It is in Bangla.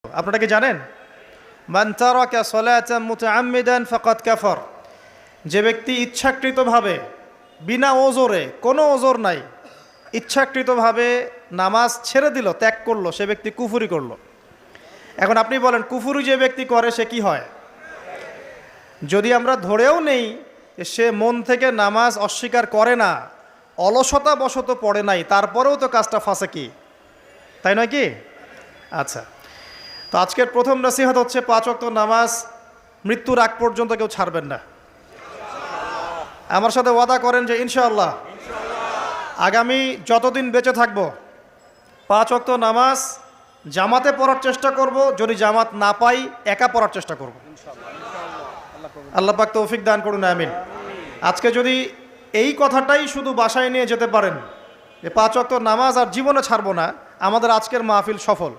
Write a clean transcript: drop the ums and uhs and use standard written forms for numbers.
আপনারা কি জানেন মান তারাকা সালাতান মুতাআম্মিদান ফাকাদ কাফার, যে ব্যক্তি ইচ্ছাকৃতভাবে বিনা ওজরে, কোনো ওজর নাই, ইচ্ছাকৃতভাবে নামাজ ছেড়ে দিল, ত্যাগ করলো, সে ব্যক্তি কুফরি করলো। এখন আপনি বলেন কুফরি যে ব্যক্তি করে সে কি হয়? যদি আমরা ধরেও নেই সে মন থেকে নামাজ অস্বীকার করে না, অলসতা বশত পড়ে নাই, তারপরেও তো কাজটা ফাঁসেকি, তাই নয় কি? আচ্ছা, তো আজকের প্রথম নসিহত হচ্ছে 5 ওয়াক্ত নামাজ মৃত্যুর আগ পর্যন্ত কেউ ছাড়বেন না। আমার সাথে ওয়াদা করেন যে ইনশাআল্লাহ আগামী যতদিন বেঁচে থাকবো 5 ওয়াক্ত নামাজ জামাতে পড়ার চেষ্টা করব, যদি জামাত না পাই একা পড়ার চেষ্টা করব। আল্লাহ পাক তৌফিক দান করুন, আমিন। আজকে যদি এই কথাটাই শুধু বাসায় নিয়ে যেতে পারেন যে 5 ওয়াক্ত নামাজ আর জীবনে ছাড়বো না, আমাদের আজকের মাহফিল সফল।